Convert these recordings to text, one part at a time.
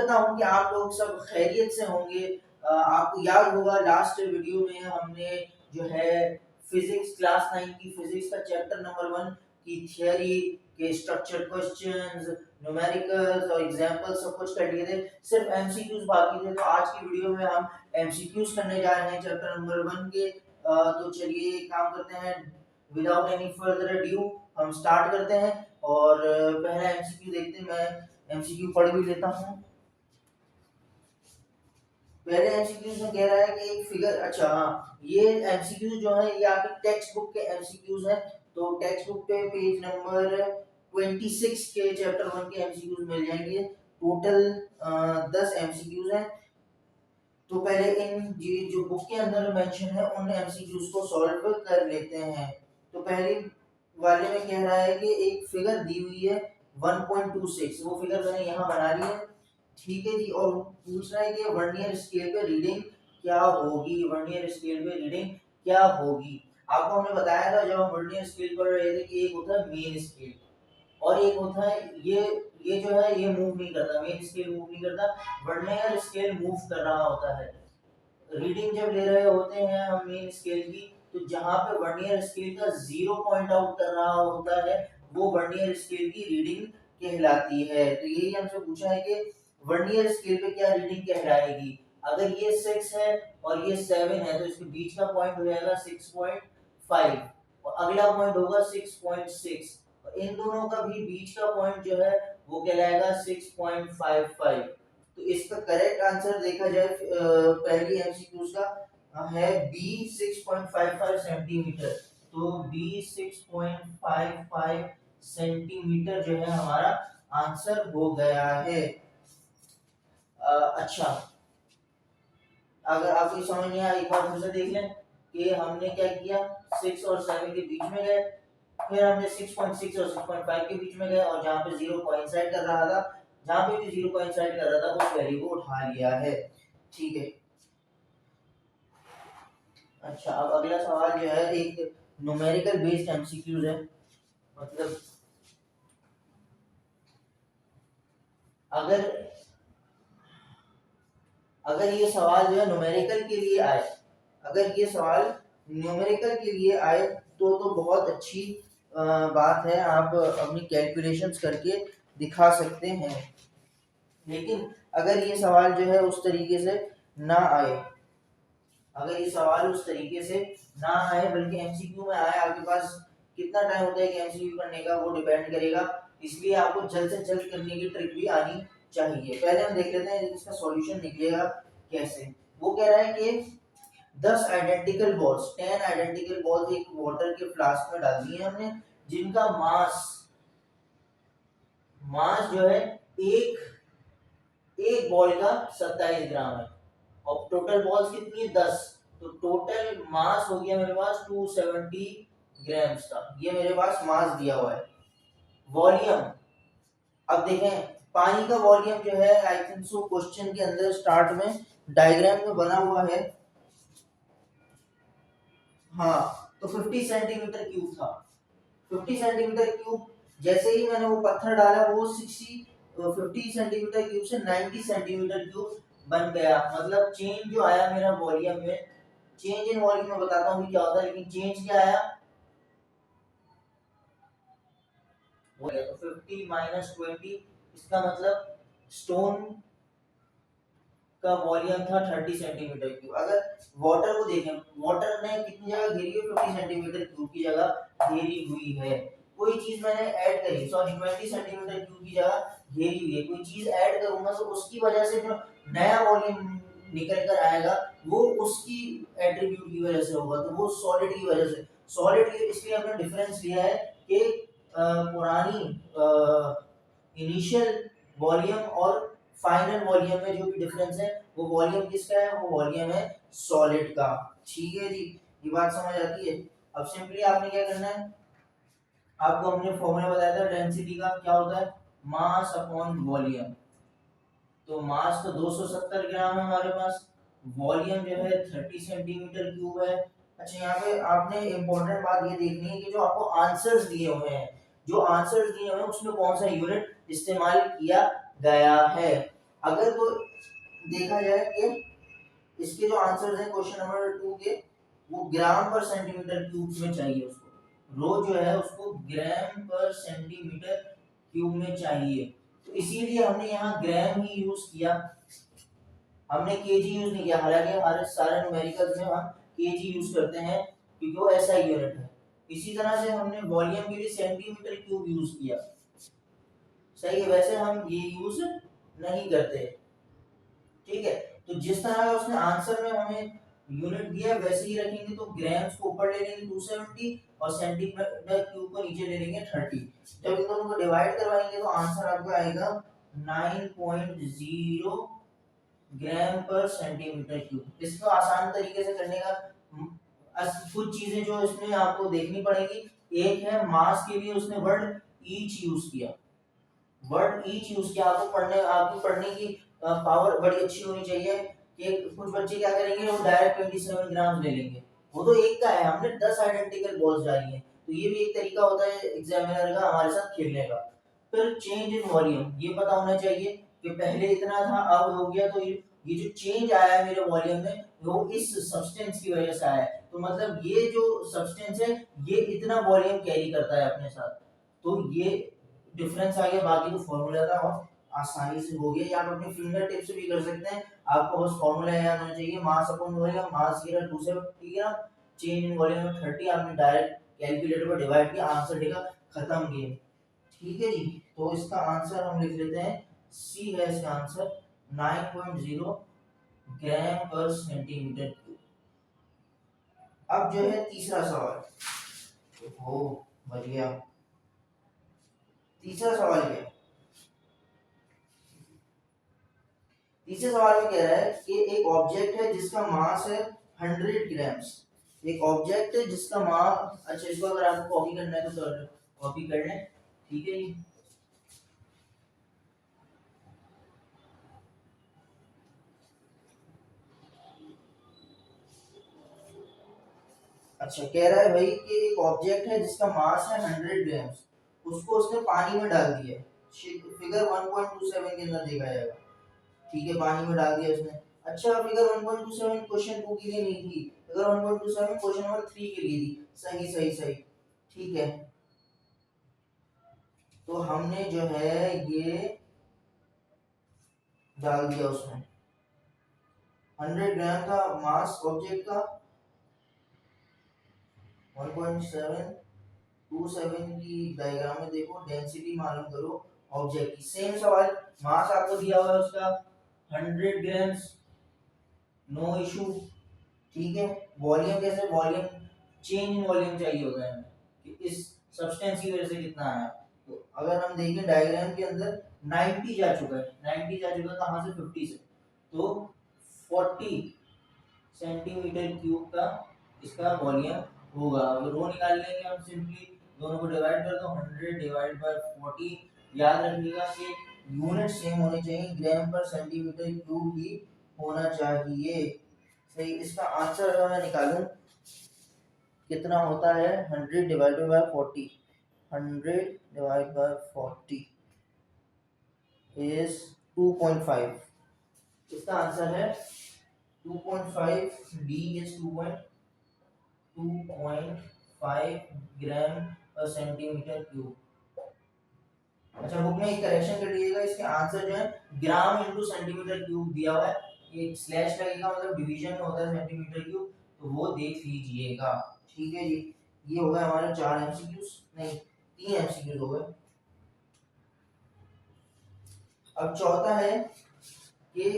करता हूँ कि आप लोग सब खैरियत से होंगे। आपको याद होगा लास्ट वीडियो में हमने जो है फिजिक्स क्लास 9 की फिजिक्स का चैप्टर नंबर 1 की थियरी के स्ट्रक्चर क्वेश्चंस, न्यूमेरिकल्स और एग्जांपल्स सब कुछ कर लिए थे, सिर्फ एमसीक्यूज बाकी थे। तो आज की वीडियो में हम एमसीक्यूज करने जा रहे हैं चैप्टर नंबर 1 के। तो चलिए काम करते हैं, विदाउट एनी फर्दर अड्यू हम स्टार्ट करते हैं और पहला एमसीक्यू देखते हैं। मैं एमसीक्यू पढ़ भी लेता हूँ। पहले एमसीक्यूज में कह रहा है कि एक फिगर, अच्छा हाँ, ये एमसीक्यूज जो है ये आपकी टेक्स्ट बुक के एमसीक्यूज हैं। तो टेक्स्ट बुक पे पेज नंबर 26 के चैप्टर 1 के एमसीक्यूज मिल जाएंगे। टोटल 10 एमसीक्यूज हैं। तो पहले इन जो बुक के अंदर मेंशन है उन एमसीक्यूज को सॉल्व कर लेते हैं। तो पहले वाले में कह रहा है कि एक फिगर दी हुई है 1.26, वो फिगर मैंने यहाँ बना ली है, ठीक है जी। और पूछ रहा है कि वर्नियर स्केल पे रीडिंग क्या होगी, वर्नियर स्केल पे रीडिंग क्या होगी। आपको हमने बताया था जब हम वर्नियर स्केल पढ़ रहे थे कि एक होता है मेन स्केल और एक होता है ये जो है ये मूव नहीं करता, मेन स्केल मूव नहीं करता, वर्नियर स्केल मूव कर रहा होता है। रीडिंग जब ले रहे होते हैं हम मेन स्केल की, तो जहां पे वर्नियर स्केल का 0 पॉइंट आउट कर रहा होता है वो वर्नियर स्केल की रीडिंग कहलाती है। तो यही हमसे पूछा है कि वर्नियर स्केल पे क्या रीडिंग कहलाएगी। अगर ये 6 है और ये 7 है तो इसके बीच का पॉइंट हो जाएगा 6.5 और अगला पॉइंट होगा 6.6 और इन दोनों का भी बीच का पॉइंट जो है वो कहलाएगा 6.55। तो इसका करेक्ट आंसर देखा जाए पहली एमसीक्यूज का है बी 6.55 सेंटीमीटर। तो बी 6.55 सेंटीमीटर जो है हमारा आंसर हो गया है। अच्छा, अगर आपको समझ नहीं आया एक बार फिर से देख लें कि हमने क्या किया, 6 और 7 के बीच में गए, फिर हमने 6.6 और 6.5 के बीच में गए और जहां पे 0 कोइंसाइड कर रहा था, जहां पे भी 0 कोइंसाइड कर रहा था उस वैल्यू को उठा लिया है, ठीक है। अच्छा, अब अगला सवाल जो है एक न्यूमेरिकल बेस्ड एमसीक्यूज है। मतलब अगर ये सवाल जो है न्यूमेरिकल के लिए आए, अगर ये सवाल न्यूमेरिकल के लिए आए तो बहुत अच्छी बात है, आप अपनी कैलकुलेशंस करके दिखा सकते हैं। लेकिन अगर ये सवाल जो है उस तरीके से ना आए, अगर ये सवाल उस तरीके से ना आए बल्कि एमसीक्यू में आए, आपके पास कितना टाइम होता है कि एमसीक्यू करने का वो डिपेंड करेगा, इसलिए आपको जल्द से जल्द करने की ट्रिक भी आनी चाहिए। पहले हम देख लेते हैं इसका सॉल्यूशन निकलेगा कैसे। वो कह रहा है कि 10 आइडेंटिकल बॉल्स, 10 आइडेंटिकल बॉल्स एक वाटर के फ्लास्क में डाल दिए हमने, जिनका मास जो है एक बॉल का 27 ग्राम है और टोटल बॉल्स कितनी है 10, तो टोटल मास हो गया मेरे पास 270 ग्राम्स का, ये मेरे पास मास दिया हुआ है। वॉल्यूम, अब देखें पानी का वॉल्यूम जो है आई थिंक सो क्वेश्चन के अंदर स्टार्ट में डायग्राम में बना हुआ है, हाँ, तो 50 सेंटीमीटर क्यूब था। 50 सेंटीमीटर क्यूब जैसे ही मैंने वो पत्थर डाला वो 50 सेंटीमीटर क्यूब से 90 सेंटीमीटर क्यूब बन गया। मतलब चेंज जो आया मेरा वॉल्यूम में, चेंज इन वॉल्यूम में बताता हूँ क्या होता है, लेकिन चेंज क्या आया, वो तो 50 माइनस 20, इसका मतलब स्टोन का वॉल्यूम था 30 सेंटीमीटर क्यूब। अगर वाटर को देखें, वाटर ने कितनी जगह घेरी है, 50 सेंटीमीटर क्यूब की जगह घेरी हुई है। कोई चीज मैंने ऐड करी, सॉरी 20 सेंटीमीटर क्यूब की जगह घेरी हुई है, कोई चीज ऐड करूंगा तो उसकी वजह से जो नया वॉल्यूम निकल कर आएगा वो उसकी एट्रीब्यूट की वजह से होगा, तो वो सॉलिड की वजह से। सॉलिड इसलिए हमने डिफरेंस लिया है कि पुरानी इनिशियल वॉल्यूम और फाइनल वॉल्यूम में जो भी डिफरेंस है वो वॉल्यूम किसका है, वो वॉल्यूम है सॉलिड का, ठीक है जी। ये बात समझ आती है। अब सिंपली आपने क्या करना है, आपको हमने फॉर्मूला बताया था डेंसिटी का, क्या होता है मास अपॉन वॉल्यूम। तो मास तो 270 ग्राम है हमारे पास, वॉल्यूम जो है 30 सेंटीमीटर क्यूब है। अच्छा, यहाँ पे आपने इंपॉर्टेंट बात ये देखनी है कि जो आपको आंसर्स दिए हुए हैं, जो आंसर्स दिए हुए हैं उसमें कौन सा यूनिट इस्तेमाल किया गया है। अगर तो देखा जाए कि इसके जो आंसर्स हैं क्वेश्चन नंबर 2 के, वो ग्राम पर सेंटीमीटर क्यूब में चाहिए उसको, रो जो है उसको ग्राम पर सेंटीमीटर क्यूब में चाहिए, तो इसीलिए हमने यहाँ ग्राम ही यूज किया, हमने केजी यूज नहीं किया, हालांकि हमारे सारे न्यूमेरिकल्स में हम केजी यूज करते हैं क्योंकि वो एसआई यूनिट है। इसी तरह से हमने वॉल्यूम के लिए सेंटीमीटर क्यूब यूज किया, सही है, वैसे हम ये यूज नहीं करते, ठीक है। तो जिस तरह का उसने आंसर में हमें यूनिट दिया वैसे ही रखेंगे, तो ग्राम्स को ऊपर ले लेंगे 270 और सेंटीमीटर क्यूब को नीचे ले लेंगे 30। जब इन दोनों को डिवाइड करवाएंगे तो आंसर आपका आएगा 9.0 ग्राम पर सेंटीमीटर क्यूब। इसको आसान तरीके से करने का कुछ चीजें जो इसमें आपको देखनी पड़ेगी। एक है मास के लिए उसने वर्ड ईच यूज किया, वर्ड ईच यूज किया, आपको पढ़ने की पावर बड़ी अच्छी होनी चाहिए कि कुछ बच्चे क्या करेंगे, वो डायरेक्ट 27 ग्राम ले लेंगे, वो तो एक का है, हमने 10 आइडेंटिकल बॉल्स डाली हैं, तो ये भी एक तरीका होता है एग्जामिनर का हमारे साथ खेलने का। फिर चेंज इन वॉल्यूम, ये पता होना चाहिए कि पहले इतना था अब हो गया, तो ये जो चेंज आया है मेरे वॉल्यूम में वो इस सब्सटेंस की वजह से आया है, तो मतलब ये जो सब्सटेंस है ये इतना वॉल्यूम कैरी करता है अपने साथ, तो ये डिफरेंस आ गया, बाकी तो फॉर्मूला था और आसानी से हो गया, या आप अपने फिंगर टिप से भी कर सकते हैं, आपको बस फॉर्मूला याद होना चाहिए, मास अपॉन वॉल्यूम, मास गिरा 270 ग्राम, चेंज इन वॉल्यूम में 30, आपने डायरेक्ट कैलकुलेटर पर डिवाइड किया, आंसर देगा, खत्म गेम, ठीक है जी। तो इसका आंसर हम लिख लेते हैं, सी है इसका आंसर 9.0 ग्राम पर सेंटीमीटर क्यूब। अब जो है तीसरा सवाल, हो बढ़िया, तीसरा सवाल क्या है, तीसरे सवाल में कह रहा है कि एक ऑब्जेक्ट है जिसका मास है 100 ग्राम्स, एक ऑब्जेक्ट है जिसका मास, अच्छा इसको अगर आपको कॉपी करना है तो कॉपी कर लें, ठीक है जी। अच्छा कह रहा है भाई कि एक ऑब्जेक्ट है जिसका मास है 100 ग्राम्स, उसको उसने पानी में डाल दिया है, फिगर 1.27 के अंदर देखा जाएगा, ठीक है, पानी में डाल दिया उसने। अच्छा फिगर 1.27 क्वेश्चन 2 के लिए नहीं थी, फिगर 1.27 क्वेश्चन नंबर 3 के लिए थी, सही सही सही, ठीक है। तो हमने जो है ये डाल दिया उसमें, 100 ग्राम का मास ऑब्जेक्ट का, 1.727 की डायग्राम में देखो, डेंसिटी मालूम करो ऑब्जेक्ट की, सेम सवाल, मास आपको दिया हुआ है उसका 100 ग्राम्स, नो इशू, ठीक है। वॉल्यूम कैसे, वॉल्यूम चेंज इन वॉल्यूम चाहिए होता है हमें कि इस सब्सटेंस की वजह से कितना आया, तो अगर हम देखें डायग्राम के अंदर 90 जा चुका है, 90 जा चुका है कहाँ से, 50 से, तो 40 सेंटीमीटर क्यूब का इसका वॉल्यूम होगा। अगर रो निकाल लेंगे हम, सिंपली दोनों को डिवाइड कर दो, 100 डिवाइड बाय 40, याद रखिएगा कि यूनिट सेम होनी चाहिए, ग्राम पर सेंटीमीटर क्यूब ही होना चाहिए, सही। इसका आंसर अगर मैं निकालूं कितना होता है, 100 divided by 40, 100 divide by 40 is 2.5, इसका आंसर है 2.5, डी इज 2.5 ग्राम पर सेंटीमीटर क्यूब। अच्छा बुक में एक करेक्शन कर लीजिएगा, इसके आंसर जो है ग्राम इंटू सेंटीमीटर क्यूब दिया हुआ है, एक स्लैश लगेगा, मतलब डिवीजन में होता है सेंटीमीटर क्यूब, तो वो देख लीजिएगा, ठीक है जी। ये हो गए हमारे 4 एमसीक्यूज, नहीं 3 एमसीक्यूज हो गए। अब चौथा है कि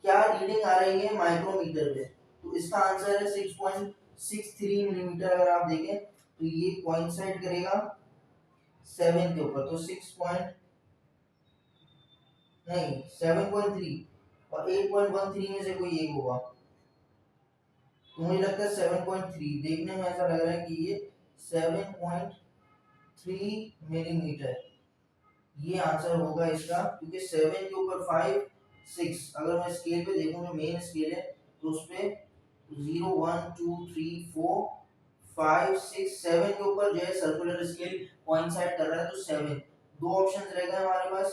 क्या रीडिंग आ रही है माइक्रोमीटर में, तो इसका आंसर है 6.63 मिलीमीटर, अगर आप देखें तो ये कोइंसाइड करेगा 7 के ऊपर, तो 6 पॉइंट नहीं 7.3 और 8.13 में से कोई एक होगा, तो मुझे लगता है 7.3, देखने में ऐसा लग रहा है कि ये 7.3 मिलीमीटर ये आंसर होगा इसका, क्योंकि 7 के ऊपर 5 6, अगर मैं स्केल पे देखूं जो मेन स्केल है तो उस पे 0 1 2 3 4 5 6 7 के ऊपर जो है सर्कुलर स्केल कोइंसाइड कर रहा है, तो 7, दो ऑप्शंस रह गए हमारे पास,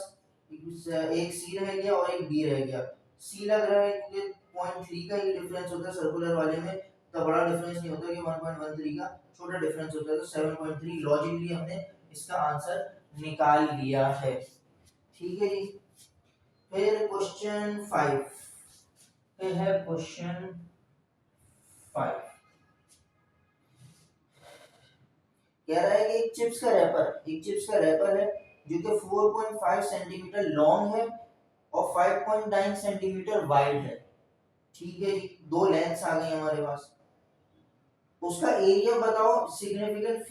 एक सी रह गया और एक बी रह गया। सी लग रहा है क्योंकि 0.3 का ही डिफरेंस होता है सर्कुलर वाले में, तो बड़ा डिफरेंस नहीं होता कि 1.13 का छोटा डिफरेंस होता है, तो 7.3 लॉजिकली हमने इसका आंसर निकाल लिया है। ठीक है जी। फिर क्वेश्चन 5 पे है, क्वेश्चन 5 कह रहा है कि एक चिप्स का रैपर है जो कि 4.5 सेंटीमीटर लॉन्ग है और 5.9 सेंटीमीटर वाइड है। ठीक है जी, दो लेंथ्स आ गई हमारे पास। उसका एरिया बताओ, सिग्निफिकेंट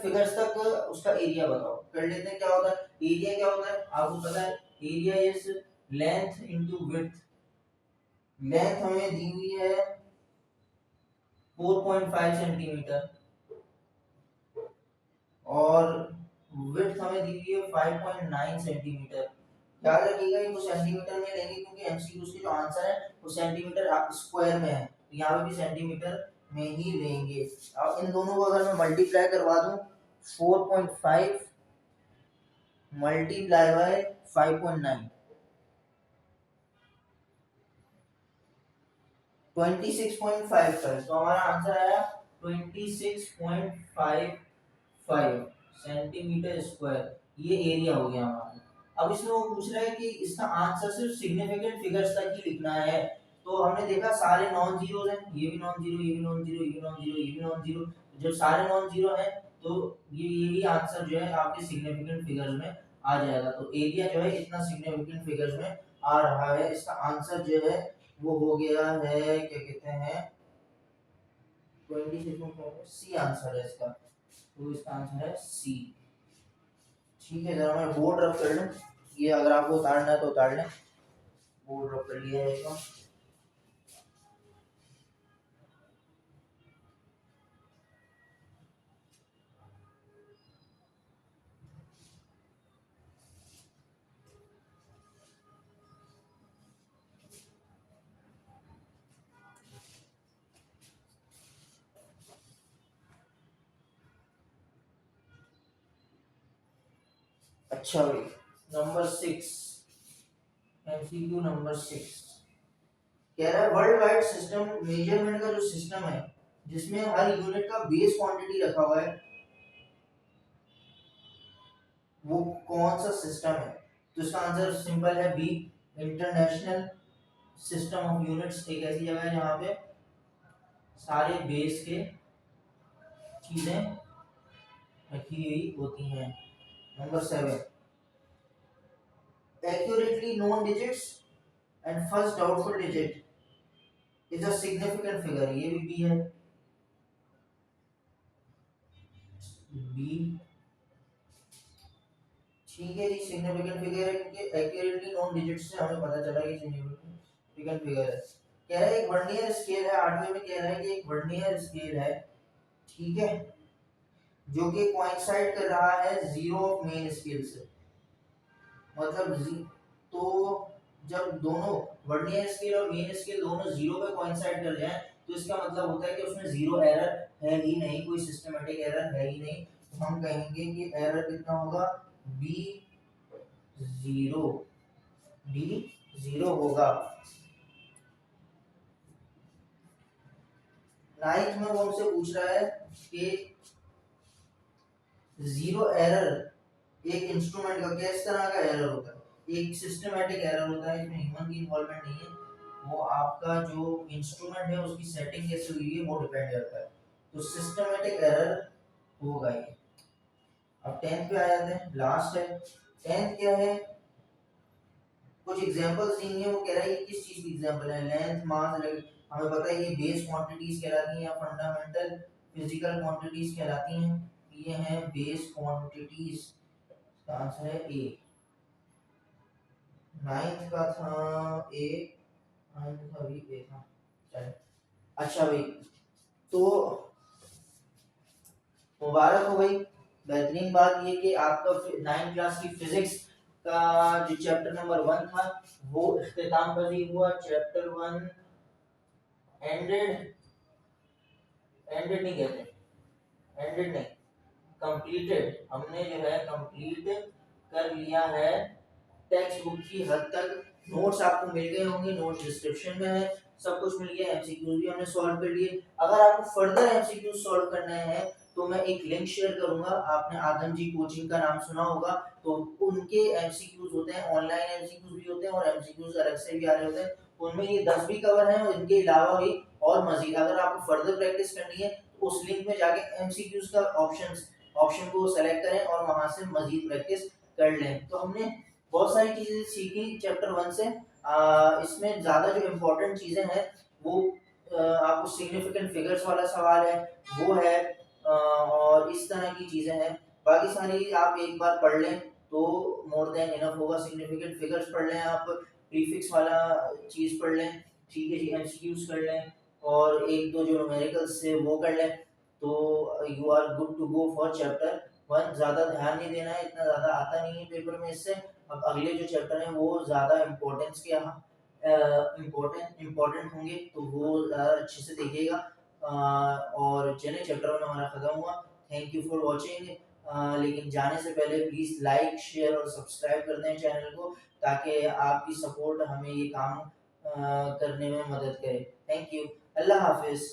फिगर्स तक उसका एरिया बताओ। कर लेते हैं, क्या होता है एरिया, क्या होता है आपको पता है, area is length into width. Length हमें दी हुई है 4.5 सेंटीमीटर और विड्थ हमें दी हुई है 5.9 सेंटीमीटर। याद रखिएगा इनको सेंटीमीटर में लेंगे क्योंकि एमसीक्यूज के जो आंसर है वो सेंटीमीटर स्क्वायर में है, तो यहाँ पे भी सेंटीमीटर में ही लेंगे। अब इन दोनों को अगर मैं मल्टीप्लाई करवा दूं, 4.5 मल्टीप्लाई बाय 5.9, 26.55, तो हमारा आंसर आया 26.55 सेंटीमीटर स्क्वायर। ये एरिया हो गया हमारा। अब इसमें वो पूछ रहा है कि इसका आंसर सिर्फ सिग्निफिकेंट फिगर्स तक ही लिखना है। तो हमने देखा सारे नॉन जीरो हैं, ये भी नॉन जीरो, ये भी नॉन जीरो, ये भी नॉन जीरो, ये भी नॉन जीरो। जब सारे नॉन जीरो हैं तो ये भी आंसर जो है आपके सिग्निफिकेंट फिगर्स में आ जाएगा। तो एरिया जो है इतना सिग्निफिकेंट फिगर्स में आ रहा है। इसका आंसर जो है वो हो गया है, क्या कहते हैं, 26, सी आंसर है इसका। तो इसका आंसर है सी। ठीक है, जरा मैं बोर्ड रफ कर लूं, ये अगर आपको उतारना है तो उतार लें। बोर्ड रफ कर लिया है इसका। अच्छा भाई, नंबर 6, एमसीक्यू नंबर 6 कह रहा है वर्ल्ड वाइड सिस्टम मेजरमेंट का जो सिस्टम है जिसमें हर यूनिट का बेस क्वांटिटी रखा हुआ है, वो कौन सा सिस्टम है? तो इसका आंसर सिंपल है B, international system of units. एक ऐसी जगह है जहाँ पे सारे बेस के चीजें रखी हुई होती हैं। Number 7, accurately known digits and first doubtful digit is a significant figure। ये भी बी है, बी। ठीक है जी, सिग्निफिकेंट फिगर है क्योंकि एक्यूरेटली नोन डिजिट्स से हमें पता चला कि सिग्निफिकेंट फिगर है। कह रहा है एक वर्नियर स्केल है, 8वें में कह रहा है कि एक वर्नियर स्केल है, ठीक है, जो कि कोइंसाइड कर रहा है जीरो ऑफ मेन स्केल से। मतलब तो जब दोनों वर्नियर स्केल और मेन स्केल दोनों जीरो पे कोइंसाइड कर जाए तो इसका मतलब होता है कि उसमें जीरो एरर है ही नहीं, कोई सिस्टमैटिक एरर है ही नहीं। तो हम कहेंगे कि एरर कितना होगा, बी जीरो, बी जीरो होगा। 9th में वो हमसे पूछ रहा है कि जीरो एरर एक इंस्ट्रूमेंट का किस तरह का एरर होता है? एक सिस्टमैटिक एरर होता है, इसमें ह्यूमन की इन्वॉल्वमेंट नहीं है, वो आपका जो इंस्ट्रूमेंट है उसकी सेटिंग कैसे हुई है वो डिपेंड करता है। तो सिस्टमैटिक एरर होगा ये। अब 10th पे आ जाते हैं, लास्ट है। 10th क्या है, कुछ एग्जांपल्स देंगे, वो कह रहा है ये किस चीज की एग्जांपल है, लेंथ, मास, हमें पता है ये बेस क्वांटिटीज कहलाती हैं या फंडामेंटल फिजिकल क्वांटिटीज कहलाती हैं। ये हैं बेस क्वांटिटीज, इसका आंसर है ए। 9th का था ए, 9th का भी ए था। चलो अच्छा भाई, तो मुबारक हो भाई। बेहतरीन बात ये कि आपका 9th क्लास की फिजिक्स का जो चैप्टर नंबर 1 था वो इख्तिताम पजीर हुआ। चैप्टर 1 एंडेड, एंडेड नहीं कहते, एंडेड नहीं, कंप्लीटेड, हमने जो है कंप्लीट कर लिया है टेक्स्ट बुक की हद तक। नोट्स आपको मिल गए होंगे, नोट्स डिस्क्रिप्शन में है, सब कुछ मिल गया। एमसीक्यूज भी हमने सॉल्व कर लिए। अगर आपको फर्दर एमसीक्यूज सॉल्व करने हैं तो मैं एक लिंक शेयर करूंगा। आपने आदम जी कोचिंग का नाम सुना होगा, तो उनके एमसीक्यूज होते हैं, ऑनलाइन एमसीक्यूज भी होते हैं और एमसीक्यूज अलग से भी आ रहे होते हैं। उनमें ये 10 भी कवर हैं और इनके अलावा भी और मजीद अगर आपको फर्दर प्रैक्टिस करनी है तो उस लिंक में जाके एमसीक्यूज का ऑप्शन को सेलेक्ट करें और वहां से मजीद प्रैक्टिस कर लें। तो हमने बहुत सारी चीजें सीखी चैप्टर 1 से। इसमें ज्यादा जो इम्पोर्टेंट चीजें हैं वो आपको सिग्निफिकेंट फिगर्स वाला सवाल है वो है, और इस तरह की चीजें हैं। बाकी सारी आप एक बार पढ़ लें तो मोर देन इनफ होगा। सिग्निफिकेंट फिगर्स पढ़ लें आप, प्रीफिक्स वाला चीज पढ़ लें, ठीक है जी, एमसीक्यूज कर लें और एक दो जो न्यूमेरिकल्स से वो कर लें, तो you are good to go for chapter 1। ज्यादा ध्यान नहीं देना है, इतना ज्यादा आता नहीं है पेपर में इससे। अब अगले जो चैप्टर हैं वो ज़्यादा इम्पोर्टेंस के इम्पोर्टेंट होंगे, तो वो ज़्यादा अच्छे से देखिएगा। और चलिए चैप्टर 1 हमारा ख़त्म हुआ। Thank you for watching. लेकिन जाने से पहले प्लीज़ लाइक शेयर और सब्सक्राइब कर दें चैनल को, ताकि आपकी सपोर्ट हमें ये काम करने में मदद करे। Thank you. अल्लाह हाफिज़।